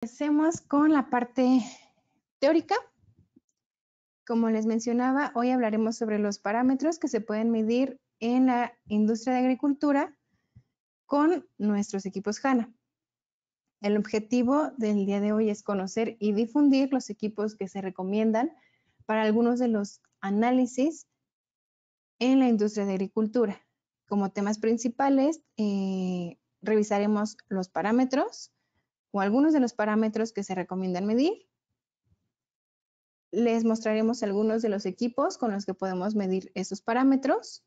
Empecemos con la parte teórica. Como les mencionaba, hoy hablaremos sobre los parámetros que se pueden medir en la industria de agricultura con nuestros equipos HANA. El objetivo del día de hoy es conocer y difundir los equipos que se recomiendan para algunos de los análisis en la industria de agricultura. Como temas principales, revisaremos los parámetros o algunos de los parámetros que se recomiendan medir. Les mostraremos algunos de los equipos con los que podemos medir esos parámetros.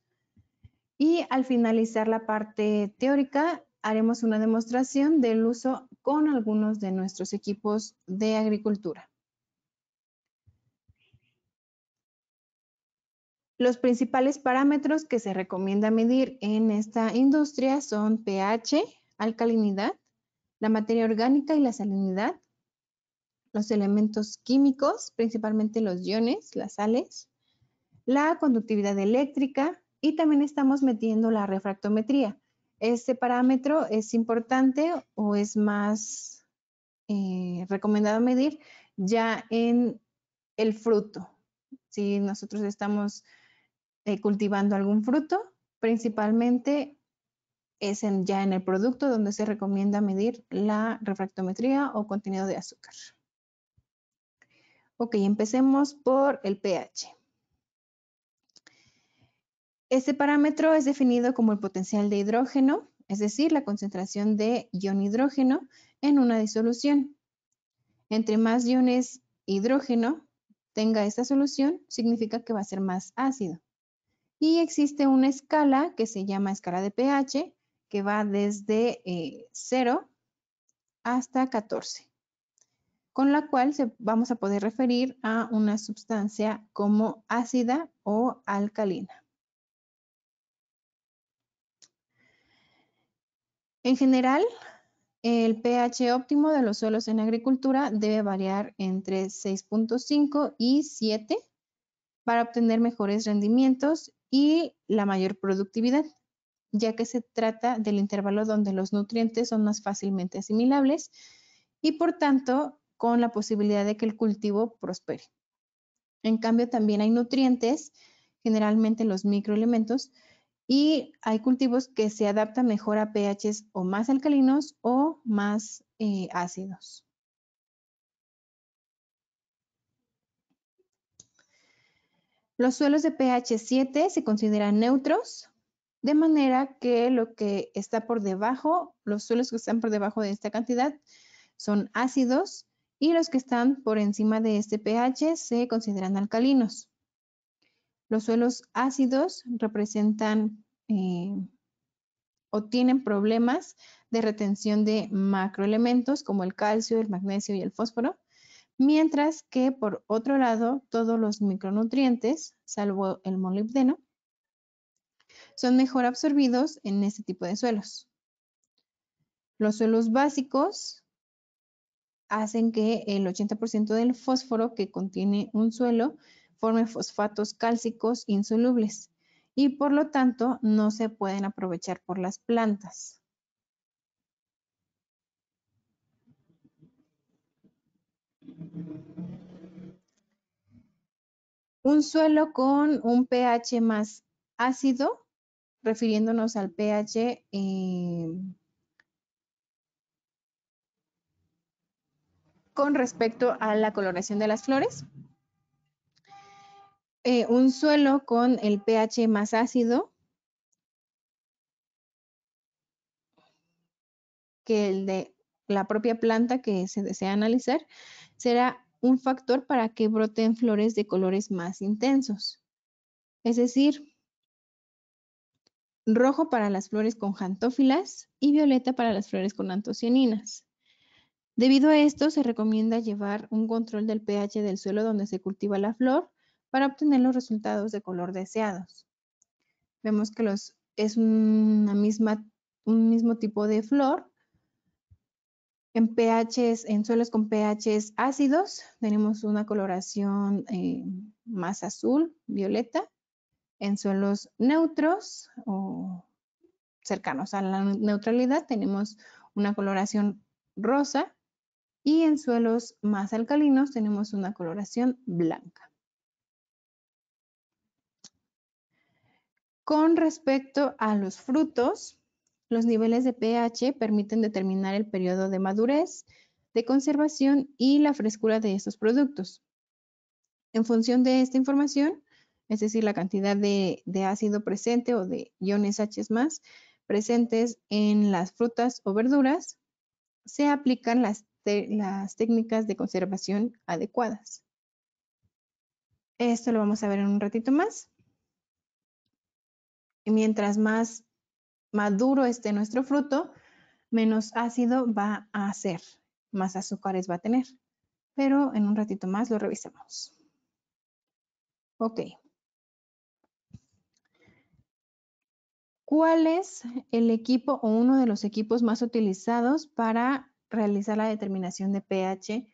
Y al finalizar la parte teórica, haremos una demostración del uso con algunos de nuestros equipos de agricultura. Los principales parámetros que se recomienda medir en esta industria son pH, alcalinidad, la materia orgánica y la salinidad, los elementos químicos, principalmente los iones, las sales, la conductividad eléctrica y también estamos metiendo la refractometría. Este parámetro es importante o es más recomendado medir ya en el fruto. Si nosotros estamos cultivando algún fruto, principalmente es ya en el producto donde se recomienda medir la refractometría o contenido de azúcar. Ok, empecemos por el pH. Este parámetro es definido como el potencial de hidrógeno, es decir, la concentración de ion hidrógeno en una disolución. Entre más iones hidrógeno tenga esta solución, significa que va a ser más ácido. Y existe una escala que se llama escala de pH, que va desde 0 hasta 14, con la cual vamos a poder referir a una sustancia como ácida o alcalina. En general, el pH óptimo de los suelos en agricultura debe variar entre 6.5 y 7 para obtener mejores rendimientos y la mayor productividad, ya que se trata del intervalo donde los nutrientes son más fácilmente asimilables y por tanto con la posibilidad de que el cultivo prospere. En cambio, también hay nutrientes, generalmente los microelementos, y hay cultivos que se adaptan mejor a pHs o más alcalinos o más ácidos. Los suelos de pH 7 se consideran neutros, de manera que lo que está por debajo, los suelos que están por debajo de esta cantidad son ácidos y los que están por encima de este pH se consideran alcalinos. Los suelos ácidos representan o tienen problemas de retención de macroelementos como el calcio, el magnesio y el fósforo, mientras que por otro lado todos los micronutrientes, salvo el molibdeno, son mejor absorbidos en este tipo de suelos. Los suelos básicos hacen que el 80% del fósforo que contiene un suelo forme fosfatos cálcicos insolubles y por lo tanto no se pueden aprovechar por las plantas. Un suelo con un pH más ácido, refiriéndonos al pH con respecto a la coloración de las flores. Un suelo con el pH más ácido que el de la propia planta que se desea analizar será un factor para que broten flores de colores más intensos. Es decir, rojo para las flores con xantófilas y violeta para las flores con antocianinas. Debido a esto, se recomienda llevar un control del pH del suelo donde se cultiva la flor para obtener los resultados de color deseados. Vemos que es un mismo tipo de flor. En suelos con pHs ácidos tenemos una coloración más azul, violeta. En suelos neutros o cercanos a la neutralidad tenemos una coloración rosa y en suelos más alcalinos tenemos una coloración blanca. Con respecto a los frutos, los niveles de pH permiten determinar el periodo de madurez, de conservación y la frescura de estos productos. En función de esta información, es decir, la cantidad de ácido presente o de iones H más presentes en las frutas o verduras, se aplican las técnicas de conservación adecuadas. Esto lo vamos a ver en un ratito más. Y mientras más maduro esté nuestro fruto, menos ácido va a ser, más azúcares va a tener. Pero en un ratito más lo revisamos. Ok. ¿Cuál es el equipo o uno de los equipos más utilizados para realizar la determinación de pH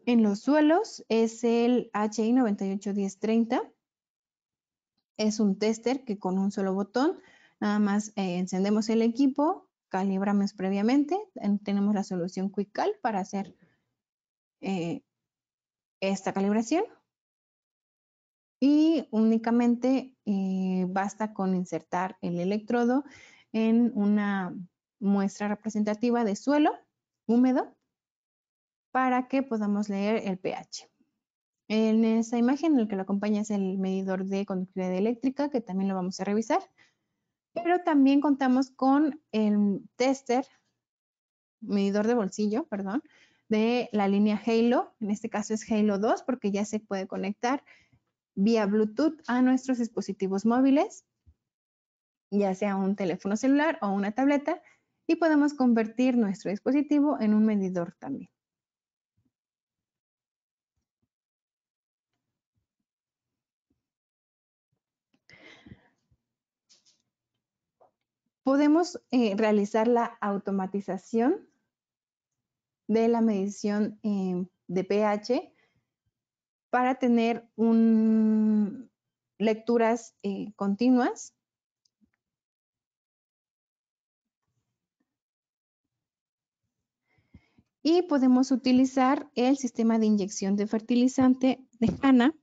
en los suelos? Es el HI 981030. Es un tester que con un solo botón, nada más encendemos el equipo, calibramos previamente, tenemos la solución QuickCal para hacer esta calibración y únicamente basta con insertar el electrodo en una muestra representativa de suelo húmedo para que podamos leer el pH. En esa imagen, el que lo acompaña es el medidor de conductividad eléctrica, que también lo vamos a revisar. Pero también contamos con el tester, medidor de bolsillo, perdón, de la línea Halo. En este caso es Halo 2 porque ya se puede conectar vía Bluetooth a nuestros dispositivos móviles, ya sea un teléfono celular o una tableta, y podemos convertir nuestro dispositivo en un medidor también. Podemos realizar la automatización de la medición de pH para tener lecturas continuas. Y podemos utilizar el sistema de inyección de fertilizante de HANA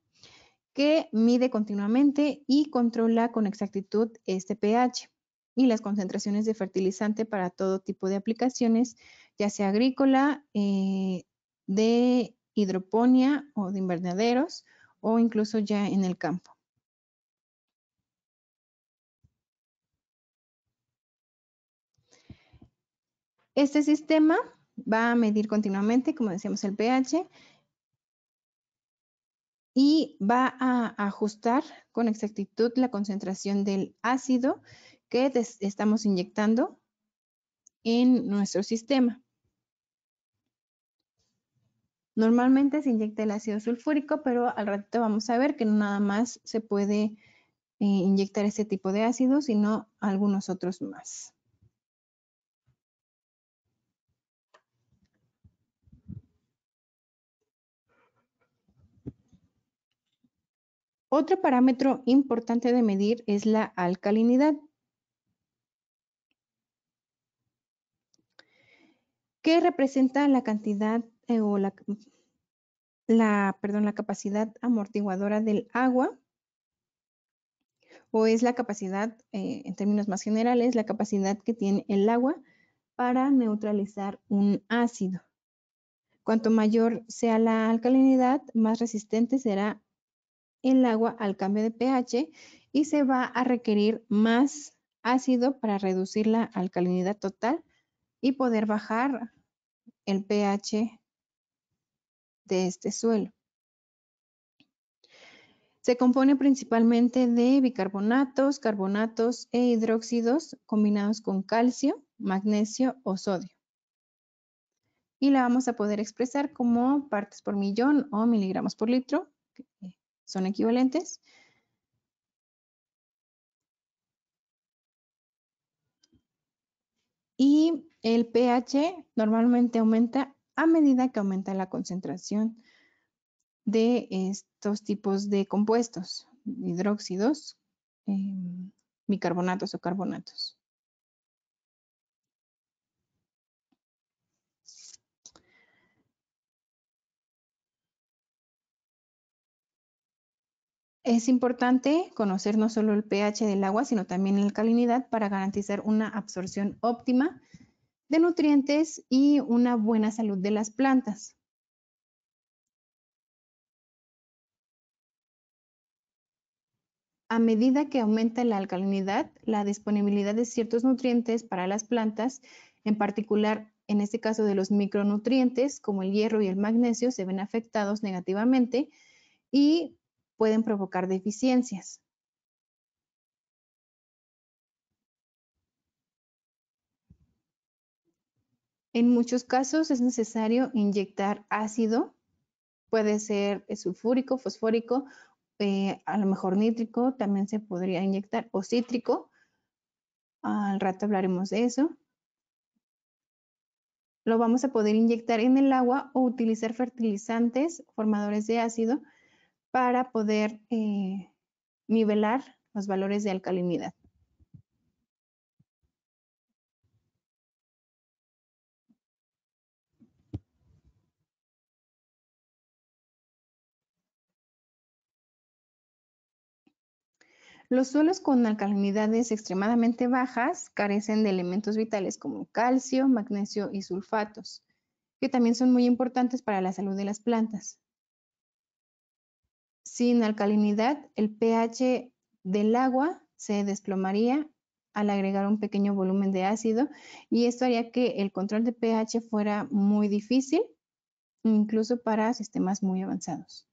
que mide continuamente y controla con exactitud este pH y las concentraciones de fertilizante para todo tipo de aplicaciones, ya sea agrícola, de hidroponía o de invernaderos o incluso ya en el campo. Este sistema va a medir continuamente, como decíamos, el pH y va a ajustar con exactitud la concentración del ácido que estamos inyectando en nuestro sistema. Normalmente se inyecta el ácido sulfúrico, pero al ratito vamos a ver que no nada más se puede inyectar este tipo de ácido, sino algunos otros más. Otro parámetro importante de medir es la alcalinidad, que representa la cantidad o la capacidad amortiguadora del agua, o es la capacidad, en términos más generales, la capacidad que tiene el agua para neutralizar un ácido. Cuanto mayor sea la alcalinidad, más resistente será el agua al cambio de pH y se va a requerir más ácido para reducir la alcalinidad total y poder bajar el pH de este suelo. Se compone principalmente de bicarbonatos, carbonatos e hidróxidos combinados con calcio, magnesio o sodio. Y la vamos a poder expresar como partes por millón o miligramos por litro, que son equivalentes. Y el pH normalmente aumenta a medida que aumenta la concentración de estos tipos de compuestos, hidróxidos, bicarbonatos o carbonatos. Es importante conocer no solo el pH del agua, sino también la alcalinidad para garantizar una absorción óptima de nutrientes y una buena salud de las plantas. A medida que aumenta la alcalinidad, la disponibilidad de ciertos nutrientes para las plantas, en particular en este caso de los micronutrientes como el hierro y el magnesio, se ven afectados negativamente y pueden provocar deficiencias. En muchos casos es necesario inyectar ácido, puede ser sulfúrico, fosfórico, a lo mejor nítrico, también se podría inyectar, o cítrico. Al rato hablaremos de eso. Lo vamos a poder inyectar en el agua o utilizar fertilizantes formadores de ácido para poder nivelar los valores de alcalinidad. Los suelos con alcalinidades extremadamente bajas carecen de elementos vitales como calcio, magnesio y sulfatos, que también son muy importantes para la salud de las plantas. Sin alcalinidad, el pH del agua se desplomaría al agregar un pequeño volumen de ácido y esto haría que el control de pH fuera muy difícil, incluso para sistemas muy avanzados.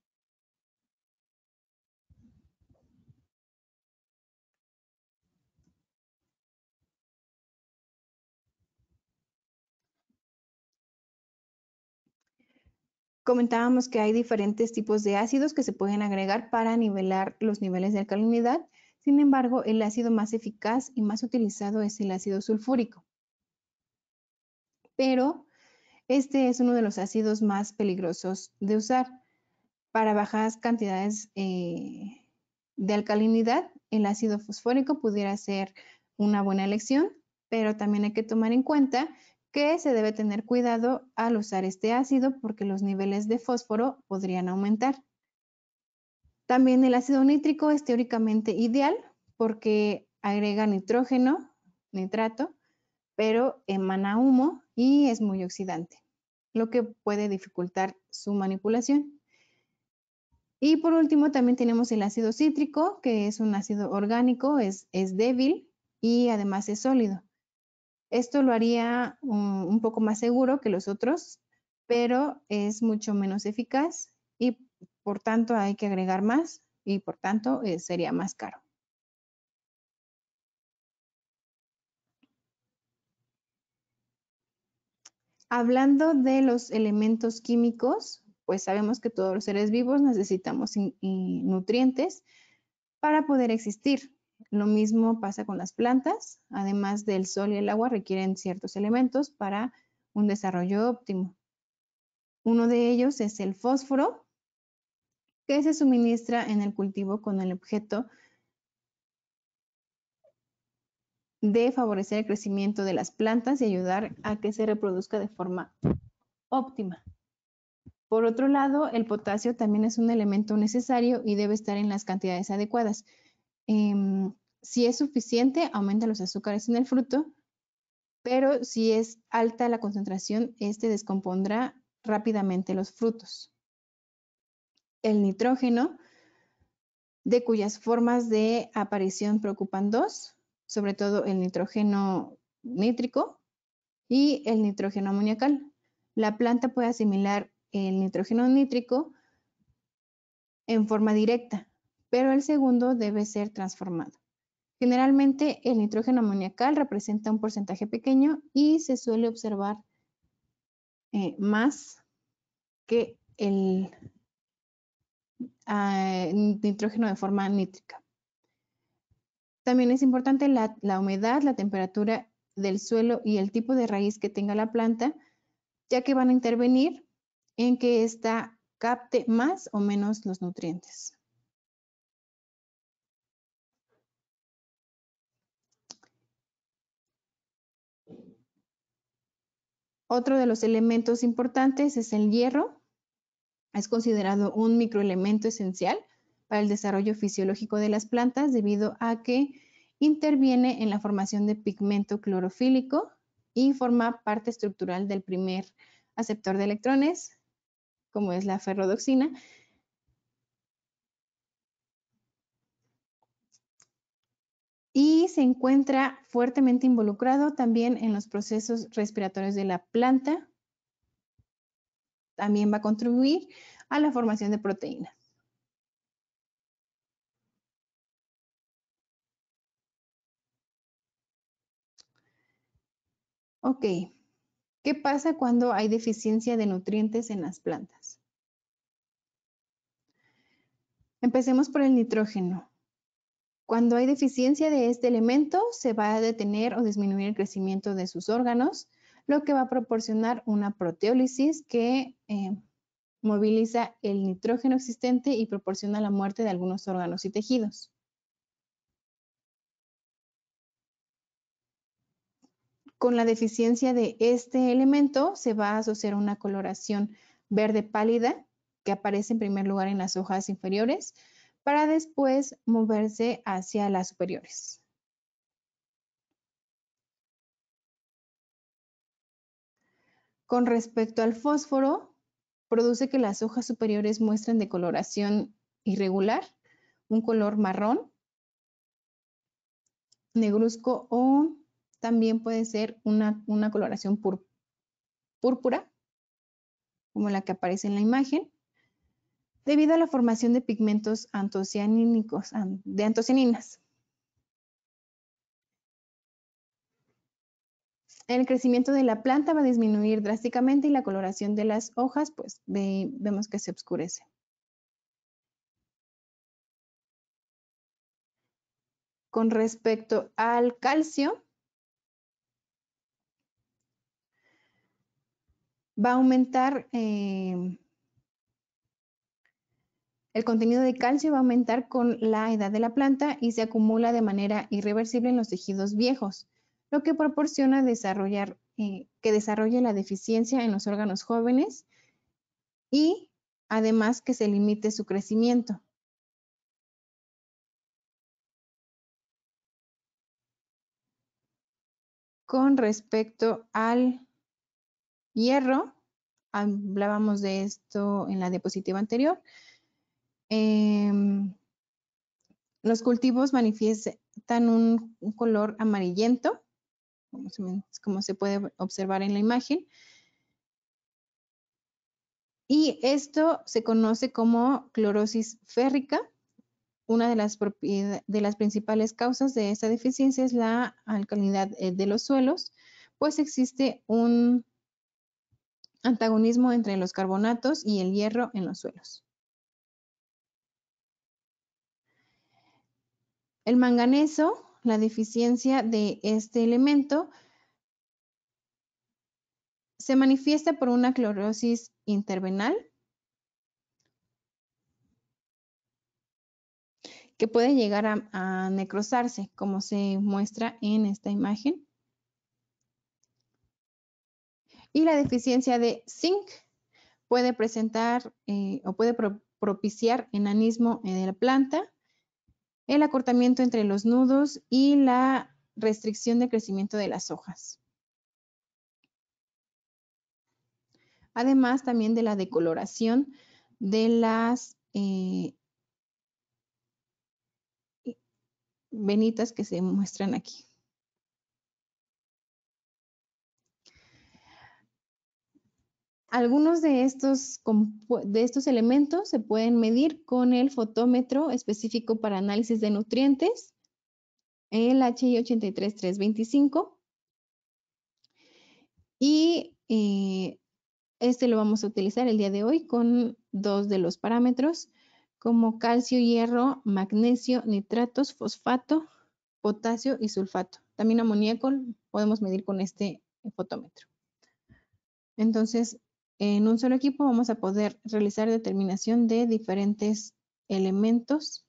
Comentábamos que hay diferentes tipos de ácidos que se pueden agregar para nivelar los niveles de alcalinidad. Sin embargo, el ácido más eficaz y más utilizado es el ácido sulfúrico. Pero este es uno de los ácidos más peligrosos de usar. Para bajas cantidades de alcalinidad, el ácido fosfórico pudiera ser una buena elección, pero también hay que tomar en cuenta que se debe tener cuidado al usar este ácido porque los niveles de fósforo podrían aumentar. También el ácido nítrico es teóricamente ideal porque agrega nitrógeno, nitrato, pero emana humo y es muy oxidante, lo que puede dificultar su manipulación. Y por último también tenemos el ácido cítrico, que es un ácido orgánico, es débil y además es sólido. Esto lo haría un poco más seguro que los otros, pero es mucho menos eficaz y por tanto hay que agregar más y por tanto sería más caro. Hablando de los elementos químicos, pues sabemos que todos los seres vivos necesitamos nutrientes para poder existir. Lo mismo pasa con las plantas, además del sol y el agua requieren ciertos elementos para un desarrollo óptimo. Uno de ellos es el fósforo, que se suministra en el cultivo con el objeto de favorecer el crecimiento de las plantas y ayudar a que se reproduzca de forma óptima. Por otro lado, el potasio también es un elemento necesario y debe estar en las cantidades adecuadas. Si es suficiente, aumenta los azúcares en el fruto, pero si es alta la concentración, este descompondrá rápidamente los frutos. El nitrógeno, de cuyas formas de aparición preocupan dos, sobre todo el nitrógeno nítrico y el nitrógeno amoniacal. La planta puede asimilar el nitrógeno nítrico en forma directa, pero el segundo debe ser transformado. Generalmente el nitrógeno amoniacal representa un porcentaje pequeño y se suele observar más que el nitrógeno de forma nítrica. También es importante la humedad, la temperatura del suelo y el tipo de raíz que tenga la planta, ya que van a intervenir en que ésta capte más o menos los nutrientes. Otro de los elementos importantes es el hierro. Es considerado un microelemento esencial para el desarrollo fisiológico de las plantas debido a que interviene en la formación de pigmento clorofílico y forma parte estructural del primer aceptor de electrones, como es la ferrodoxina. Y se encuentra fuertemente involucrado también en los procesos respiratorios de la planta. También va a contribuir a la formación de proteínas. Ok, ¿qué pasa cuando hay deficiencia de nutrientes en las plantas? Empecemos por el nitrógeno. Cuando hay deficiencia de este elemento, se va a detener o disminuir el crecimiento de sus órganos, lo que va a proporcionar una proteólisis que moviliza el nitrógeno existente y proporciona la muerte de algunos órganos y tejidos. Con la deficiencia de este elemento se va a asociar una coloración verde pálida que aparece en primer lugar en las hojas inferiores para después moverse hacia las superiores. Con respecto al fósforo, produce que las hojas superiores muestren de coloración irregular, un color marrón, negruzco o también puede ser una coloración púrpura, como la que aparece en la imagen, debido a la formación de pigmentos antocianínicos, de antocianinas. El crecimiento de la planta va a disminuir drásticamente y la coloración de las hojas, pues vemos que se oscurece. Con respecto al calcio, va a aumentar, el contenido de calcio va a aumentar con la edad de la planta y se acumula de manera irreversible en los tejidos viejos, lo que proporciona que desarrolle la deficiencia en los órganos jóvenes y además que se limite su crecimiento. Con respecto al hierro, hablábamos de esto en la diapositiva anterior. Los cultivos manifiestan un color amarillento, como se puede observar en la imagen. Y esto se conoce como clorosis férrica. Una de las principales causas de esta deficiencia es la alcalinidad de los suelos, pues existe un antagonismo entre los carbonatos y el hierro en los suelos. El manganeso, la deficiencia de este elemento, se manifiesta por una clorosis intervenal que puede llegar a necrosarse, como se muestra en esta imagen. Y la deficiencia de zinc puede presentar o puede propiciar enanismo de la planta, el acortamiento entre los nudos y la restricción de crecimiento de las hojas. Además también de la decoloración de las venitas que se muestran aquí. Algunos de estos elementos se pueden medir con el fotómetro específico para análisis de nutrientes, el HI 83325. Y este lo vamos a utilizar el día de hoy con dos de los parámetros, como calcio, hierro, magnesio, nitratos, fosfato, potasio y sulfato. También amoníaco podemos medir con este fotómetro. Entonces, en un solo equipo vamos a poder realizar determinación de diferentes elementos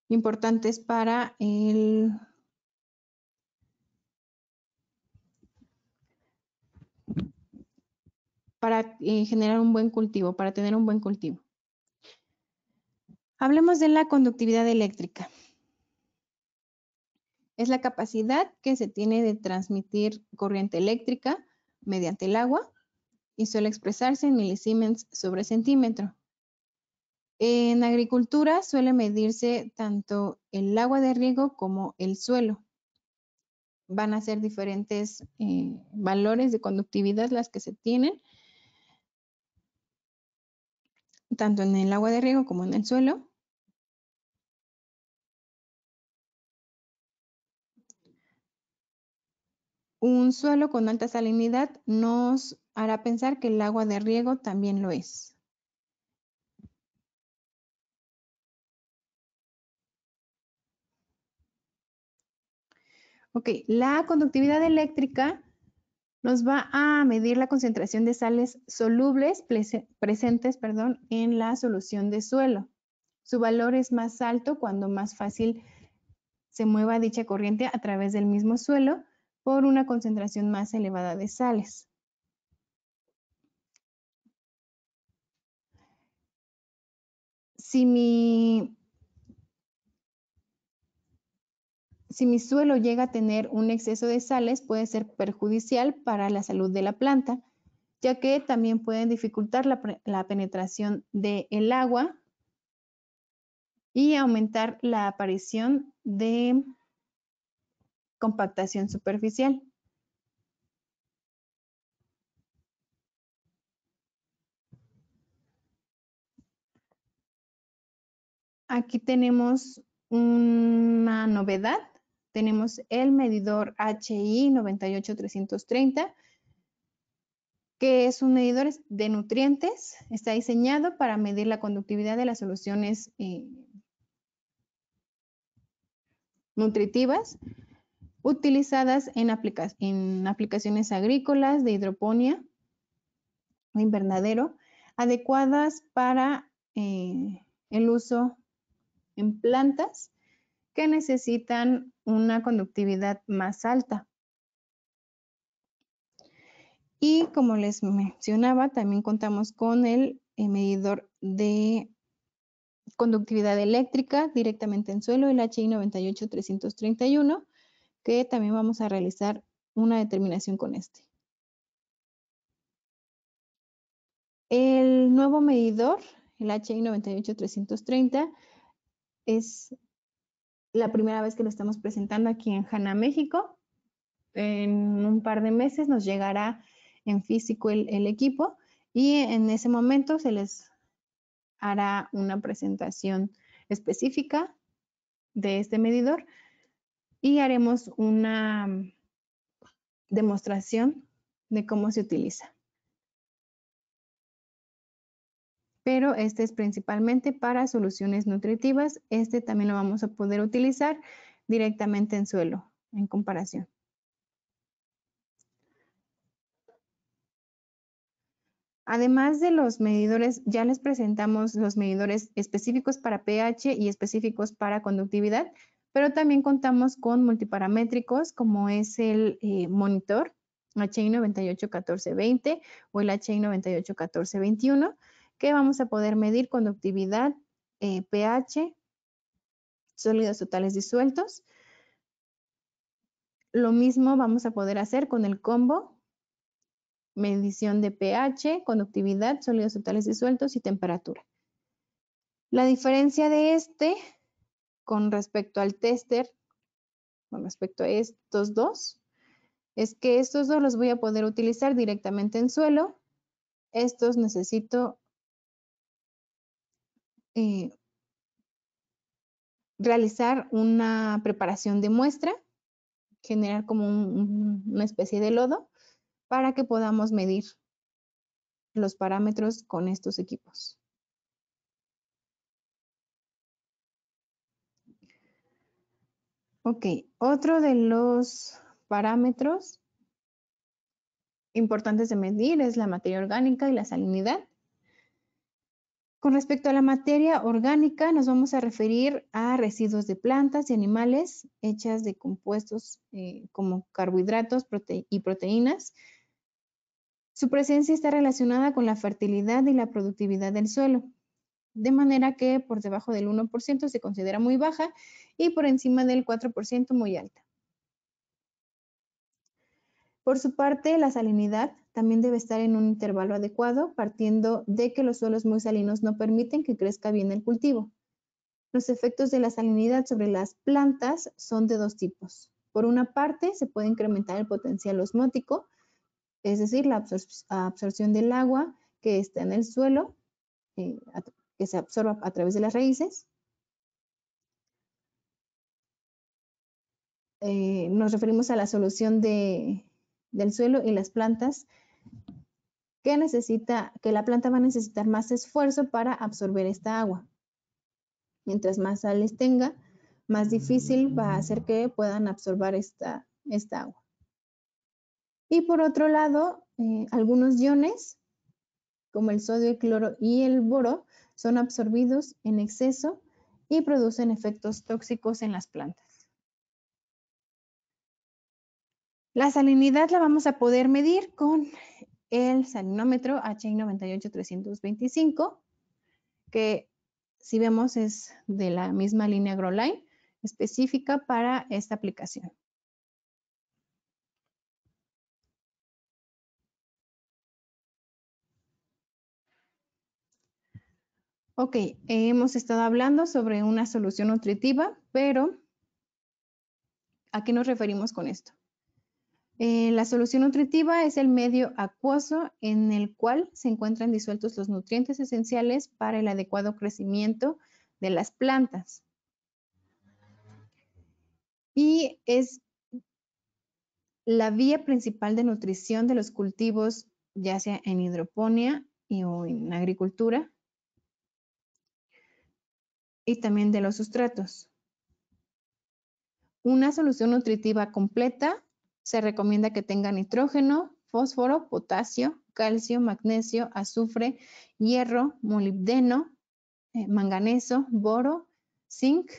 importantes para para generar un buen cultivo, para tener un buen cultivo. Hablemos de la conductividad eléctrica. Es la capacidad que se tiene de transmitir corriente eléctrica mediante el agua y suele expresarse en milisiemens sobre centímetro. En agricultura suele medirse tanto el agua de riego como el suelo. Van a ser diferentes valores de conductividad las que se tienen, tanto en el agua de riego como en el suelo. Un suelo con alta salinidad nos hará pensar que el agua de riego también lo es. Ok, la conductividad eléctrica nos va a medir la concentración de sales solubles presentes en la solución de suelo. Su valor es más alto cuando más fácil se mueva dicha corriente a través del mismo suelo por una concentración más elevada de sales. Si mi suelo llega a tener un exceso de sales, puede ser perjudicial para la salud de la planta, ya que también pueden dificultar la penetración del agua y aumentar la aparición de compactación superficial. Aquí tenemos una novedad. Tenemos el medidor HI 98330, que es un medidor de nutrientes. Está diseñado para medir la conductividad de las soluciones nutritivas utilizadas en aplicaciones agrícolas de hidroponía o invernadero, adecuadas para el uso en plantas que necesitan una conductividad más alta. Y como les mencionaba, también contamos con el medidor de conductividad eléctrica directamente en suelo, el HI 98331, que también vamos a realizar una determinación con este. El nuevo medidor, el HI 98330, es la primera vez que lo estamos presentando aquí en Jana, México. En un par de meses nos llegará en físico el equipo y en ese momento se les hará una presentación específica de este medidor y haremos una demostración de cómo se utiliza. Pero este es principalmente para soluciones nutritivas. Este también lo vamos a poder utilizar directamente en suelo, en comparación. Además de los medidores, ya les presentamos los medidores específicos para pH y específicos para conductividad, pero también contamos con multiparamétricos como es el monitor HI 981420 o el HI 981421, que vamos a poder medir conductividad, pH, sólidos totales disueltos. Lo mismo vamos a poder hacer con el combo, medición de pH, conductividad, sólidos totales disueltos y temperatura. La diferencia de este con respecto al tester, con respecto a estos dos, es que estos dos los voy a poder utilizar directamente en suelo. Estos necesito realizar una preparación de muestra, generar como una especie de lodo para que podamos medir los parámetros con estos equipos. Ok, otro de los parámetros importantes de medir es la materia orgánica y la salinidad. Con respecto a la materia orgánica, nos vamos a referir a residuos de plantas y animales hechas de compuestos como carbohidratos y proteínas. Su presencia está relacionada con la fertilidad y la productividad del suelo, de manera que por debajo del 1% se considera muy baja y por encima del 4% muy alta. Por su parte, la salinidad también debe estar en un intervalo adecuado, partiendo de que los suelos muy salinos no permiten que crezca bien el cultivo. Los efectos de la salinidad sobre las plantas son de dos tipos. Por una parte, se puede incrementar el potencial osmótico, es decir, la absorción del agua que está en el suelo, que se absorba a través de las raíces. Nos referimos a la solución del suelo y las plantas que la planta va a necesitar más esfuerzo para absorber esta agua. Mientras más sales tenga, más difícil va a hacer que puedan absorber esta agua. Y por otro lado, algunos iones, como el sodio, el cloro y el boro, son absorbidos en exceso y producen efectos tóxicos en las plantas. La salinidad la vamos a poder medir con el salinómetro HI 98325, que si vemos es de la misma línea GrowLine, específica para esta aplicación. Ok, hemos estado hablando sobre una solución nutritiva, pero ¿a qué nos referimos con esto? La solución nutritiva es el medio acuoso en el cual se encuentran disueltos los nutrientes esenciales para el adecuado crecimiento de las plantas. Y es la vía principal de nutrición de los cultivos, ya sea en hidroponía o en agricultura, y también de los sustratos. Una solución nutritiva completa se recomienda que tenga nitrógeno, fósforo, potasio, calcio, magnesio, azufre, hierro, molibdeno, manganeso, boro, zinc,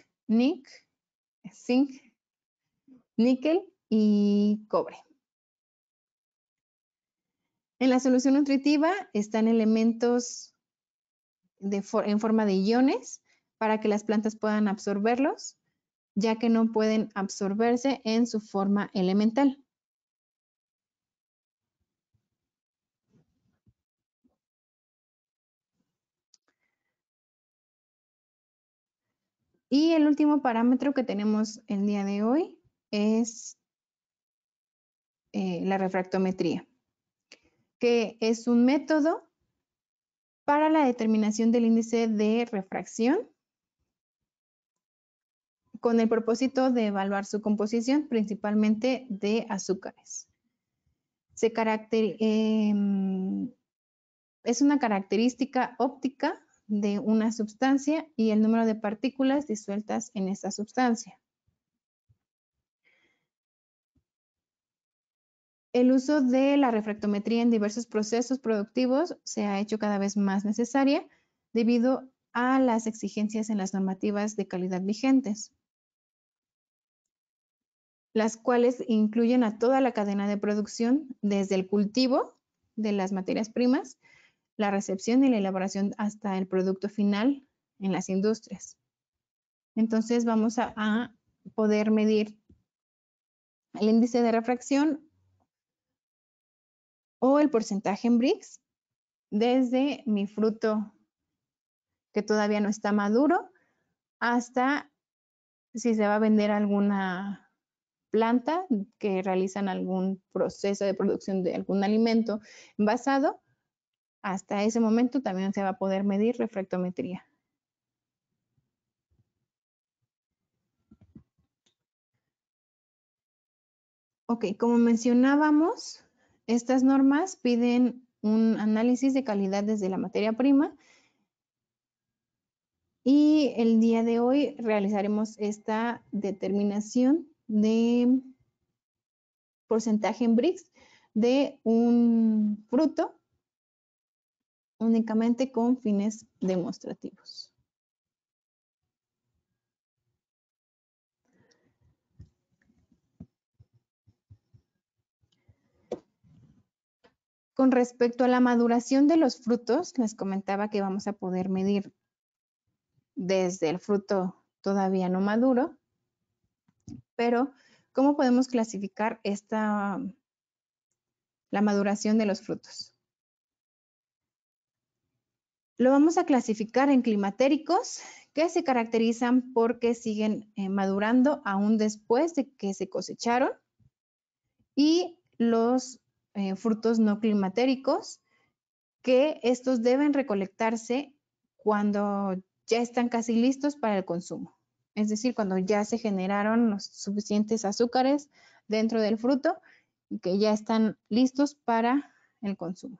níquel y cobre. En la solución nutritiva están elementos en forma de iones para que las plantas puedan absorberlos, ya que no pueden absorberse en su forma elemental. Y el último parámetro que tenemos el día de hoy es la refractometría, que es un método para la determinación del índice de refracción con el propósito de evaluar su composición, principalmente de azúcares. Es una característica óptica de una sustancia y el número de partículas disueltas en esta sustancia. El uso de la refractometría en diversos procesos productivos se ha hecho cada vez más necesaria debido a las exigencias en las normativas de calidad vigentes, las cuales incluyen a toda la cadena de producción, desde el cultivo de las materias primas, la recepción y la elaboración hasta el producto final en las industrias. Entonces vamos a poder medir el índice de refracción o el porcentaje en Brix desde mi fruto que todavía no está maduro hasta si se va a vender alguna planta que realizan algún proceso de producción de algún alimento envasado. Hasta ese momento también se va a poder medir refractometría. Ok, como mencionábamos, estas normas piden un análisis de calidad desde la materia prima y el día de hoy realizaremos esta determinación de porcentaje en Brix de un fruto únicamente con fines demostrativos. Con respecto a la maduración de los frutos, les comentaba que vamos a poder medir desde el fruto todavía no maduro, pero ¿cómo podemos clasificar la maduración de los frutos? Lo vamos a clasificar en climatéricos, que se caracterizan porque siguen madurando aún después de que se cosecharon, y los frutos no climatéricos, que estos deben recolectarse cuando ya están casi listos para el consumo. Es decir, cuando ya se generaron los suficientes azúcares dentro del fruto y que ya están listos para el consumo.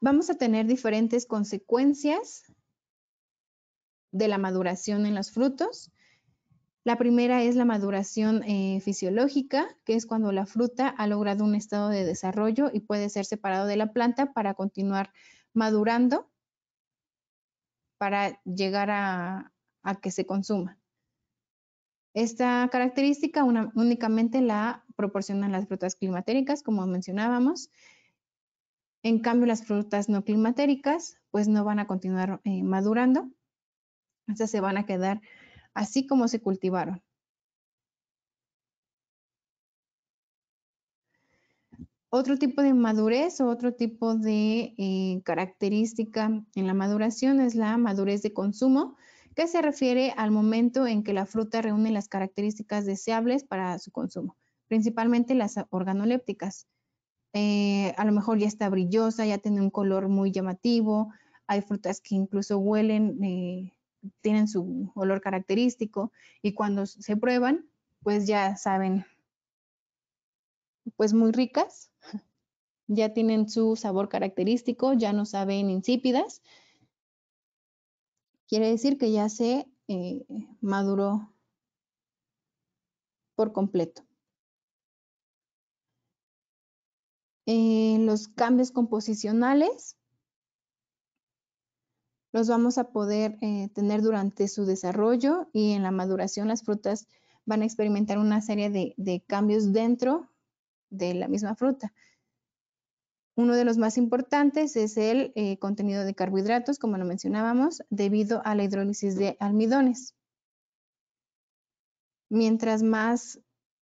Vamos a tener diferentes consecuencias de la maduración en los frutos. La primera es la maduración fisiológica, que es cuando la fruta ha logrado un estado de desarrollo y puede ser separado de la planta para continuar madurando para llegar a que se consuma. Esta característica únicamente la proporcionan las frutas climatéricas, como mencionábamos. En cambio, las frutas no climatéricas, pues no van a continuar madurando, estas se van a quedar así como se cultivaron. Otro tipo de madurez o otro tipo de característica en la maduración es la madurez de consumo, que se refiere al momento en que la fruta reúne las características deseables para su consumo, principalmente las organolépticas. A lo mejor ya está brillosa, ya tiene un color muy llamativo, hay frutas que incluso huelen, tienen su olor característico y cuando se prueban, pues ya saben, pues muy ricas, ya tienen su sabor característico, ya no saben insípidas. Quiere decir que ya se maduró por completo. Los cambios composicionales los vamos a poder tener durante su desarrollo y en la maduración las frutas van a experimentar una serie de cambios dentro de la misma fruta. Uno de los más importantes es el contenido de carbohidratos, como lo mencionábamos, debido a la hidrólisis de almidones. Mientras más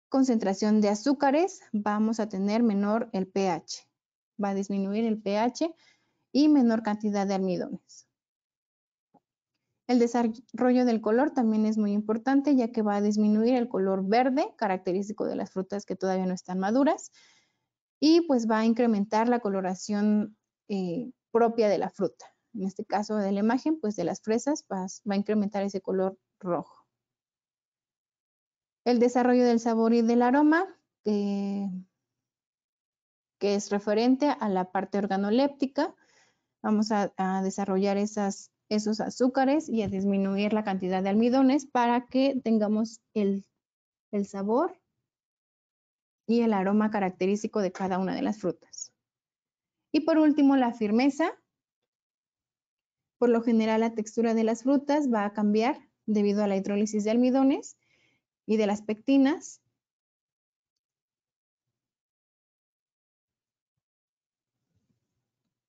concentración de azúcares, vamos a tener menor el pH. Va a disminuir el pH y menor cantidad de almidones. El desarrollo del color también es muy importante, ya que va a disminuir el color verde, característico de las frutas que todavía no están maduras, y pues va a incrementar la coloración propia de la fruta. En este caso de la imagen, pues de las fresas va a incrementar ese color rojo. El desarrollo del sabor y del aroma, que es referente a la parte organoléptica. Vamos a desarrollar esos azúcares y a disminuir la cantidad de almidones para que tengamos el sabor y el aroma característico de cada una de las frutas. Y por último, la firmeza. Por lo general, la textura de las frutas va a cambiar debido a la hidrólisis de almidones y de las pectinas.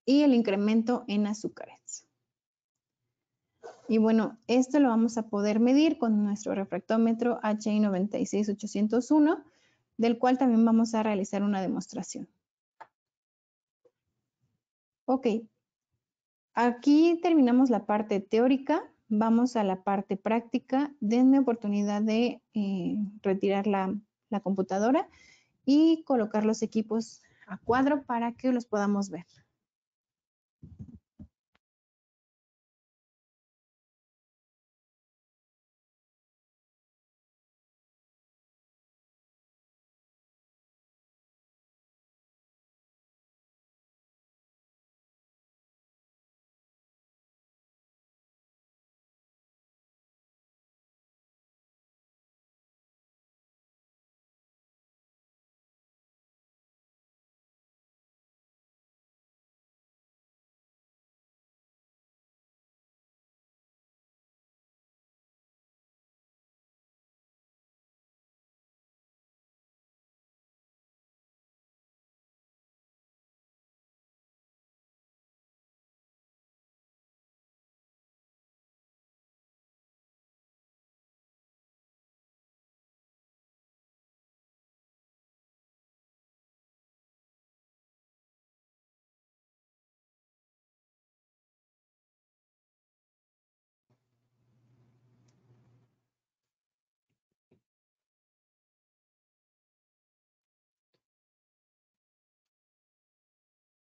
Y el incremento en azúcares. Y bueno, esto lo vamos a poder medir con nuestro refractómetro HI 96801, del cual también vamos a realizar una demostración. Ok, aquí terminamos la parte teórica, vamos a la parte práctica. Denme oportunidad de retirar la computadora y colocar los equipos a cuadro para que los podamos ver.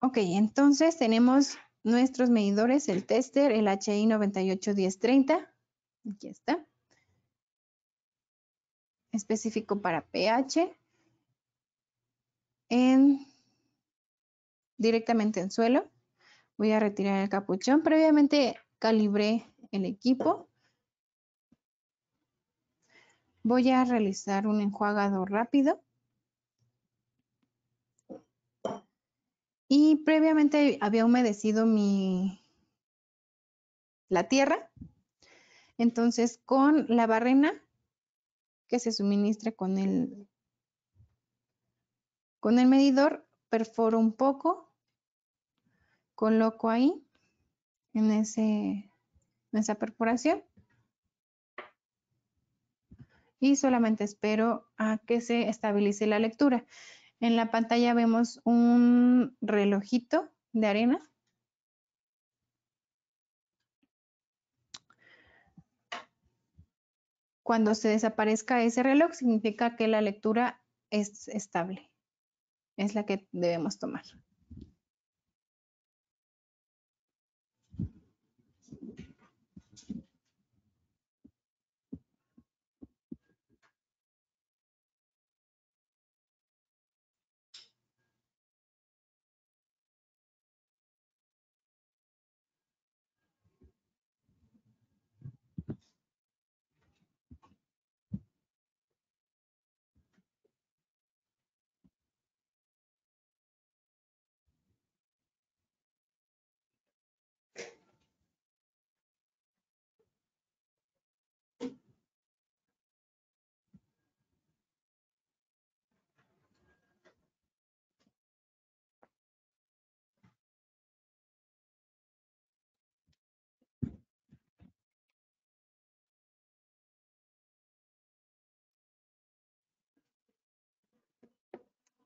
Ok, entonces tenemos nuestros medidores, el tester, el HI 981030. Aquí está. Específico para pH. Directamente en suelo. Voy a retirar el capuchón. Previamente calibré el equipo. Voy a realizar un enjuagado rápido. Y previamente había humedecido la tierra. Entonces, con la barrena que se suministra con el medidor, perforo un poco, coloco ahí en esa perforación y solamente espero a que se estabilice la lectura. En la pantalla vemos un relojito de arena. Cuando se desaparezca ese reloj, significa que la lectura es estable. Es la que debemos tomar.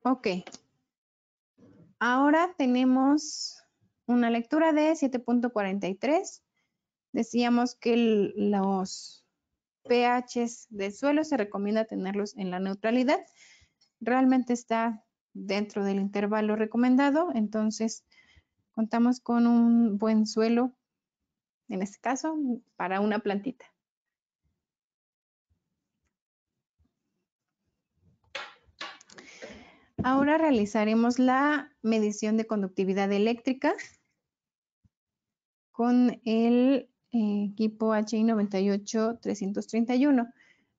Ok. Ahora tenemos una lectura de 7.43. Decíamos que los pHs del suelo se recomienda tenerlos en la neutralidad. Realmente está dentro del intervalo recomendado, entonces contamos con un buen suelo, en este caso, para una plantita. Ahora realizaremos la medición de conductividad eléctrica con el equipo HI 98-331.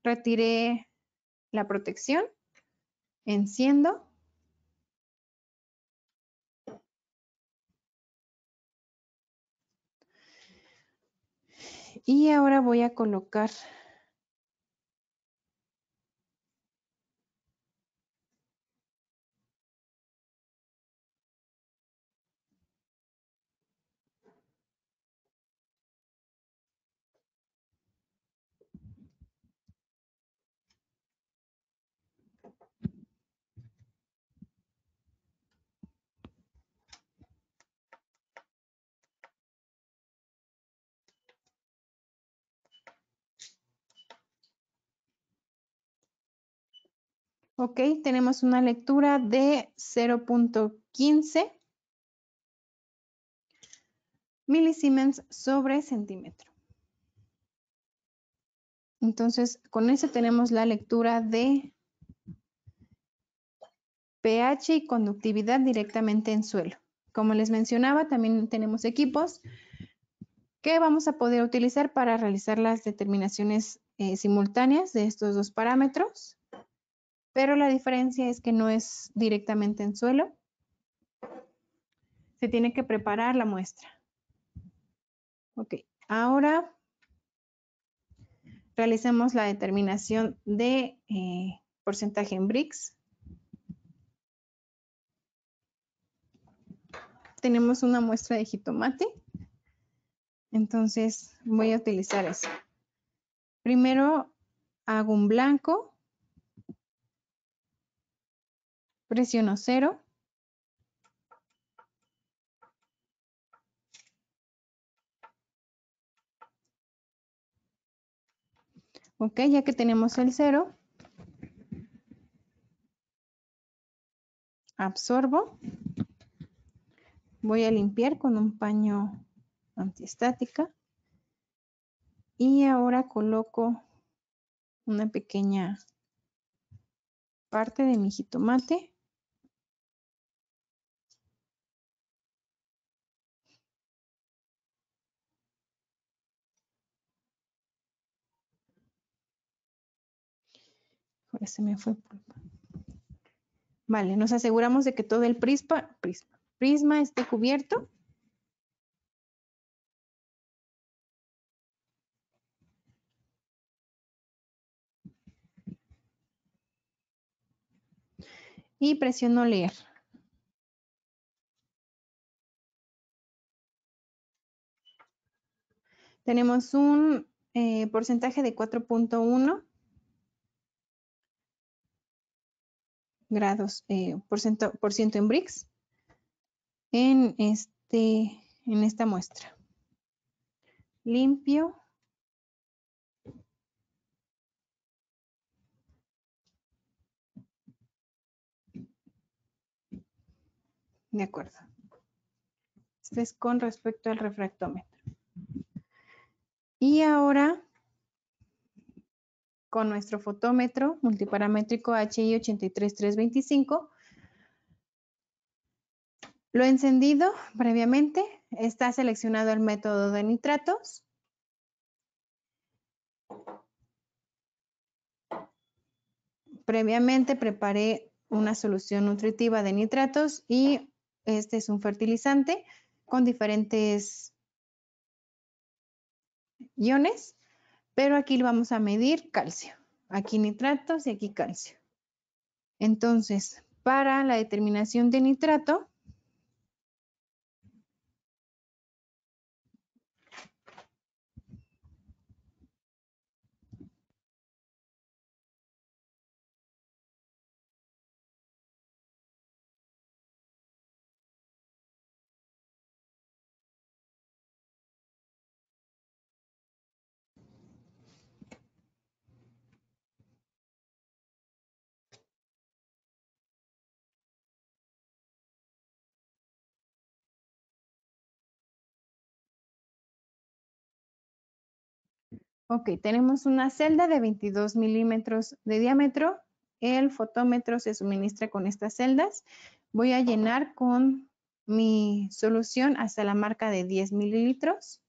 Retiré la protección, enciendo. Y ahora voy a colocar ok, tenemos una lectura de 0.15 milisiemens sobre centímetro. Entonces, con eso tenemos la lectura de pH y conductividad directamente en suelo. Como les mencionaba, también tenemos equipos que vamos a poder utilizar para realizar las determinaciones simultáneas de estos dos parámetros, pero la diferencia es que no es directamente en suelo. Se tiene que preparar la muestra. Ok, ahora realizamos la determinación de porcentaje en Brix. Tenemos una muestra de jitomate, entonces voy a utilizar eso. Primero hago un blanco, presiono 0. Ok, ya que tenemos el 0, absorbo, Voy a limpiar con un paño antiestática. Y ahora coloco una pequeña parte de mi jitomate. Ahora se me fue pulpa. Vale, nos aseguramos de que todo el prisma esté cubierto. Y presiono leer. Tenemos un porcentaje de 4.1 grados por ciento en Brix en esta muestra. Limpio. De acuerdo. Esto es con respecto al refractómetro. Y ahora, con nuestro fotómetro multiparamétrico HI 83325, lo he encendido previamente. Está seleccionado el método de nitratos. Previamente preparé una solución nutritiva de nitratos y este es un fertilizante con diferentes iones, pero aquí vamos a medir calcio. Aquí nitratos y aquí calcio. Entonces, para la determinación de nitrato, ok, tenemos una celda de 22 milímetros de diámetro. El fotómetro se suministra con estas celdas. Voy a llenar con mi solución hasta la marca de 10 mililitros.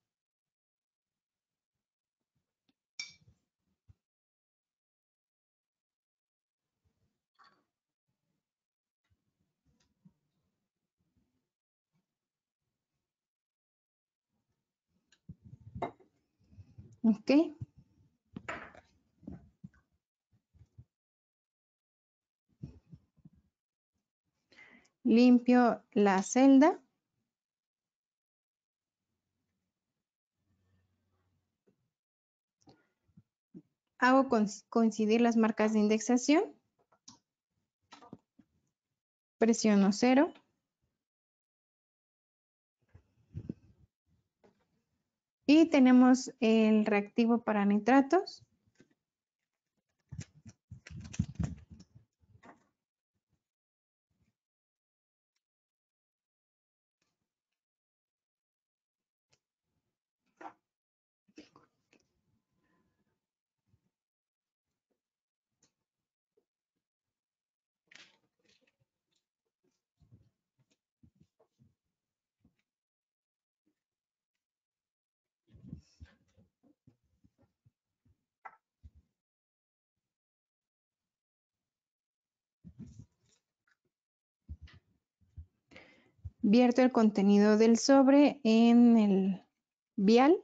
Ok. Limpio la celda. Hago coincidir las marcas de indexación. Presiono 0. Y tenemos el reactivo para nitratos. Vierto el contenido del sobre en el vial.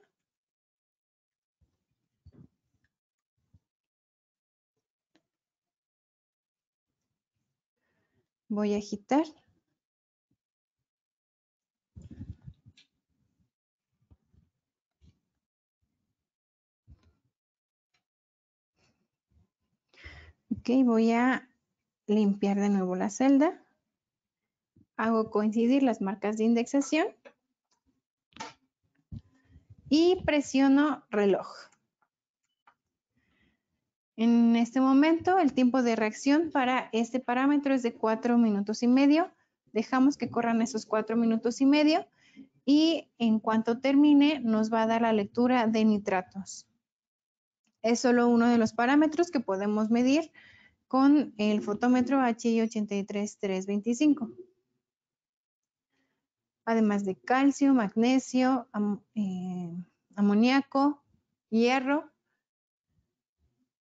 Voy a agitar. Ok, voy a limpiar de nuevo la celda. Hago coincidir las marcas de indexación. Y presiono reloj. En este momento, el tiempo de reacción para este parámetro es de 4 minutos y medio. Dejamos que corran esos 4 minutos y medio y en cuanto termine nos va a dar la lectura de nitratos. Es solo uno de los parámetros que podemos medir con el fotómetro HI 83325. Además de calcio, magnesio, amoníaco, hierro,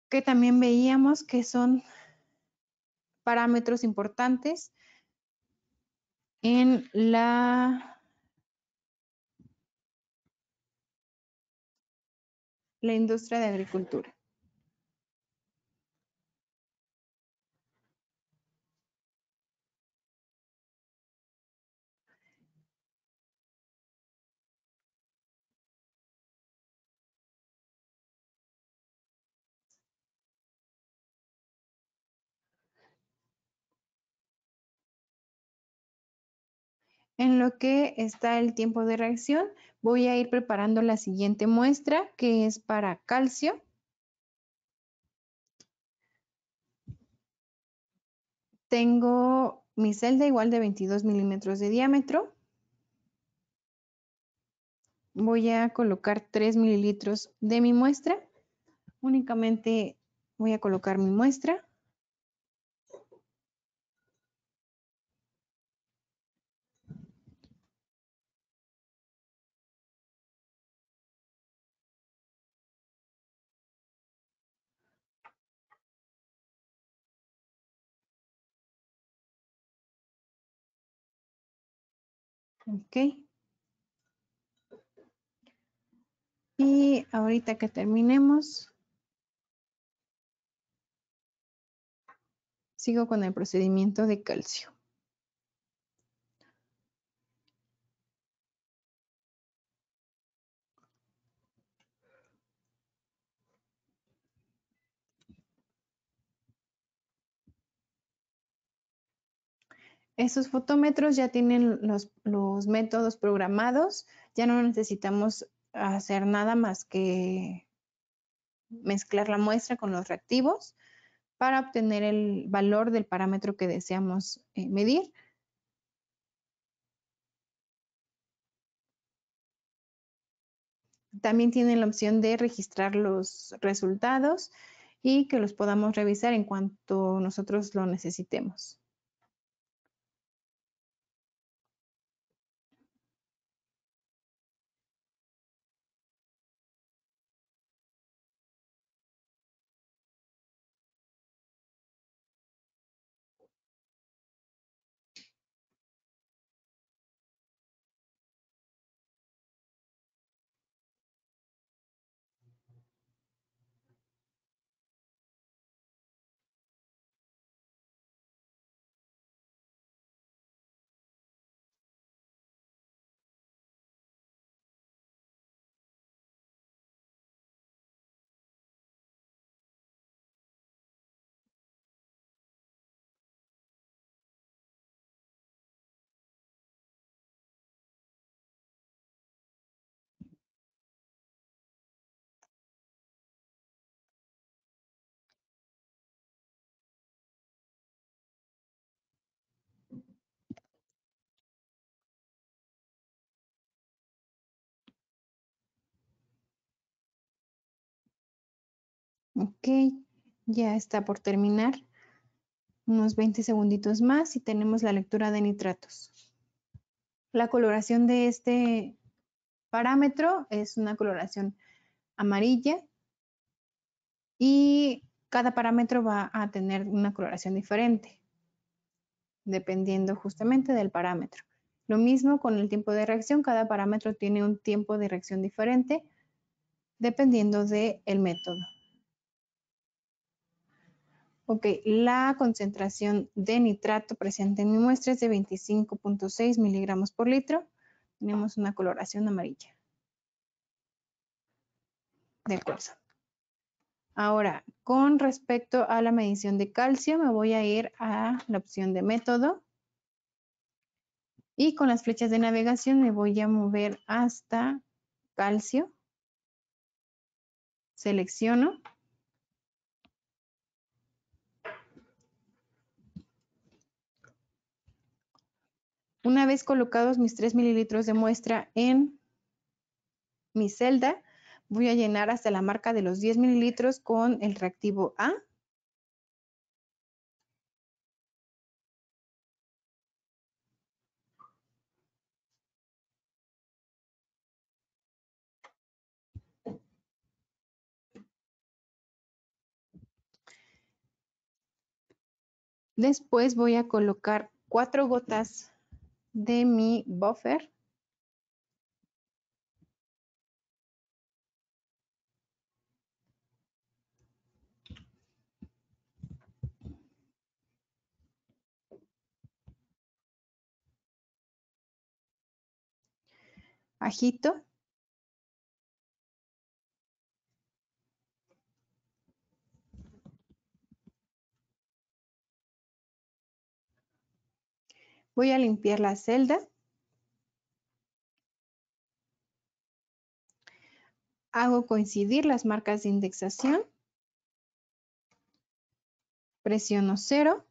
que también veíamos que son parámetros importantes en la industria de agricultura. En lo que está el tiempo de reacción, voy a ir preparando la siguiente muestra, que es para calcio. Tengo mi celda igual de 22 milímetros de diámetro. Voy a colocar 3 mililitros de mi muestra. Únicamente voy a colocar mi muestra. Ok. Y ahorita que terminemos, sigo con el procedimiento de calcio. Esos fotómetros ya tienen los métodos programados, ya no necesitamos hacer nada más que mezclar la muestra con los reactivos para obtener el valor del parámetro que deseamos medir. También tienen la opción de registrar los resultados y que los podamos revisar en cuanto nosotros lo necesitemos. Ok, ya está por terminar. Unos 20 segunditos más y tenemos la lectura de nitratos. La coloración de este parámetro es una coloración amarilla y cada parámetro va a tener una coloración diferente, dependiendo justamente del parámetro. Lo mismo con el tiempo de reacción, cada parámetro tiene un tiempo de reacción diferente dependiendo del método. Ok, la concentración de nitrato presente en mi muestra es de 25.6 miligramos por litro. Tenemos una coloración amarilla. De acuerdo. Ahora, con respecto a la medición de calcio, me voy a ir a la opción de método. Y con las flechas de navegación me voy a mover hasta calcio. Selecciono. Una vez colocados mis 3 mililitros de muestra en mi celda, voy a llenar hasta la marca de los 10 mililitros con el reactivo A. Después voy a colocar 4 gotas de mi buffer. Agito. Voy a limpiar la celda. Hago coincidir las marcas de indexación. Presiono 0.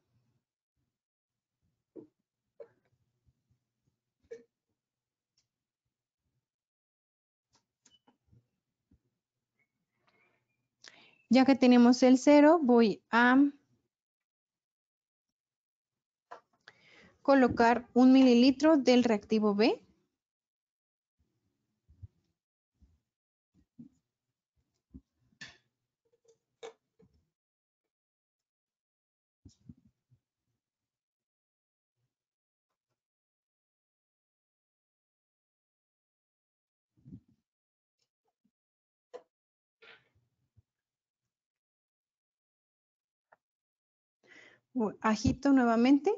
Ya que tenemos el 0, voy a colocar 1 mililitro del reactivo B. Agito nuevamente.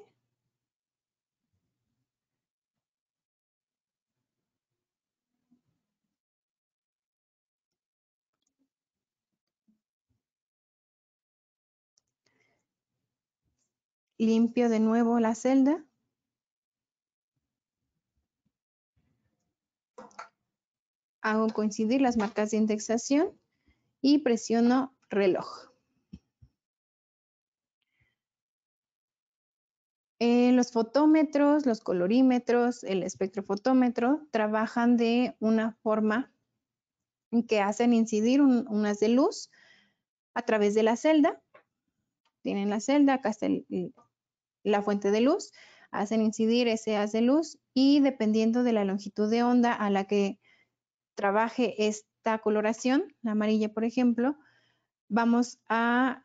Limpio de nuevo la celda. Hago coincidir las marcas de indexación y presiono reloj. Los fotómetros, los colorímetros, el espectrofotómetro trabajan de una forma en que hacen incidir unas de luz a través de la celda. Tienen la celda, acá está la fuente de luz, hacen incidir ese haz de luz y dependiendo de la longitud de onda a la que trabaje esta coloración, la amarilla por ejemplo, vamos a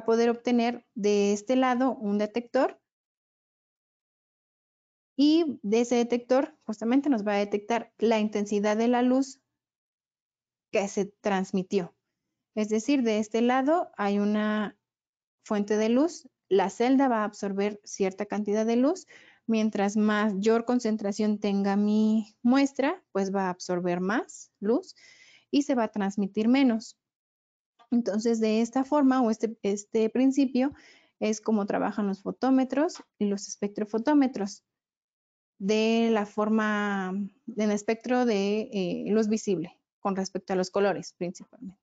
poder obtener de este lado un detector y de ese detector justamente nos va a detectar la intensidad de la luz que se transmitió. Es decir, de este lado hay una fuente de luz, la celda va a absorber cierta cantidad de luz, mientras mayor concentración tenga mi muestra, pues va a absorber más luz y se va a transmitir menos. Entonces, de esta forma o este principio es como trabajan los fotómetros y los espectrofotómetros de la forma, del espectro de luz visible con respecto a los colores principalmente.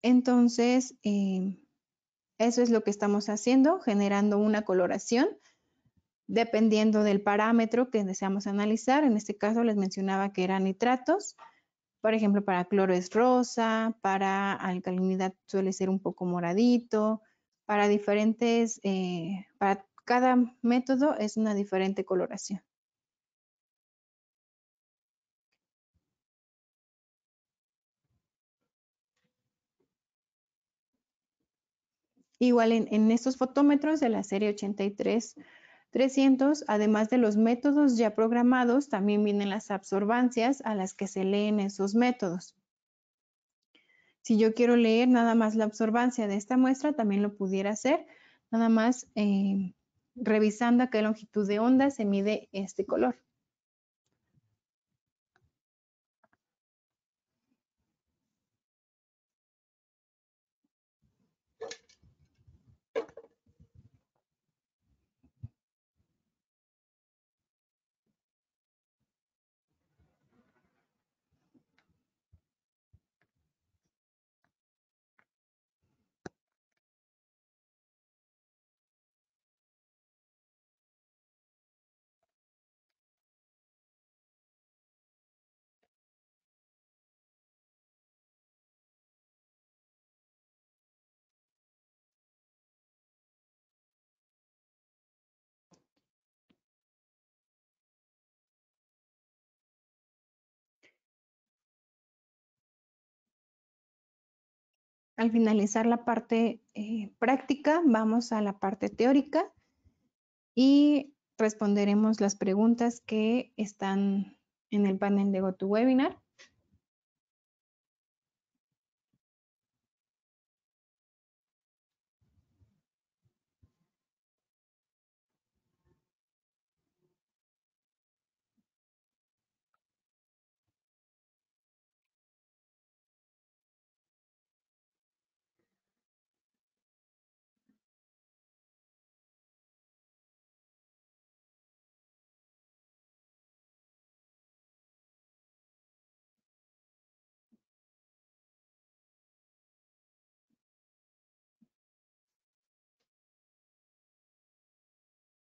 Entonces, eso es lo que estamos haciendo, generando una coloración dependiendo del parámetro que deseamos analizar. En este caso les mencionaba que eran nitratos. Por ejemplo, para cloro es rosa, para alcalinidad suele ser un poco moradito, para diferentes, para cada método es una diferente coloración. Igual en estos fotómetros de la serie 83300, además de los métodos ya programados, también vienen las absorbancias a las que se leen esos métodos. Si yo quiero leer nada más la absorbancia de esta muestra, también lo pudiera hacer, nada más revisando a qué longitud de onda se mide este color. Al finalizar la parte práctica, vamos a la parte teórica y responderemos las preguntas que están en el panel de GoToWebinar.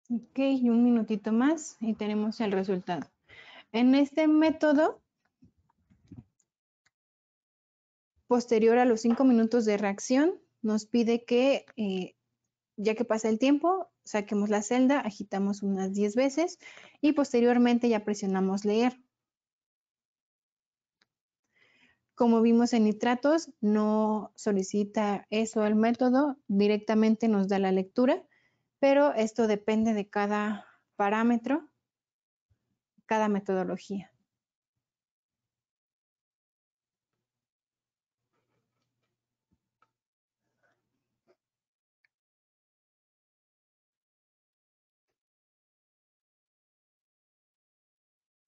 Ok, y un minutito más y tenemos el resultado. En este método, posterior a los 5 minutos de reacción, nos pide que, ya que pasa el tiempo, saquemos la celda, agitamos unas 10 veces y posteriormente ya presionamos leer. Como vimos en nitratos, no solicita eso el método, directamente nos da la lectura, pero esto depende de cada parámetro, cada metodología.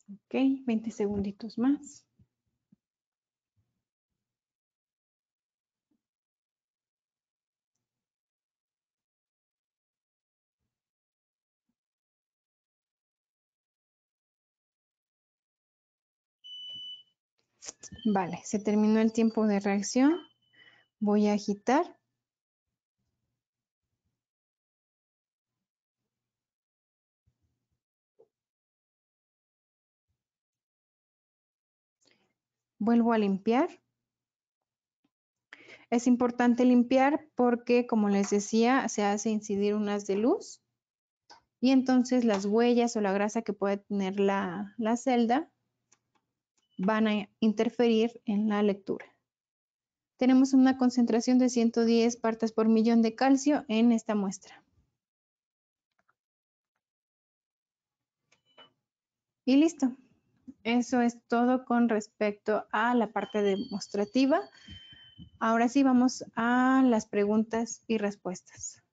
Ok, 20 segunditos más. Vale, se terminó el tiempo de reacción. Voy a agitar. Vuelvo a limpiar. Es importante limpiar porque, como les decía, se hace incidir un haz de luz y entonces las huellas o la grasa que puede tener la celda van a interferir en la lectura. Tenemos una concentración de 110 partes por millón de calcio en esta muestra. Y listo. Eso es todo con respecto a la parte demostrativa. Ahora sí vamos a las preguntas y respuestas.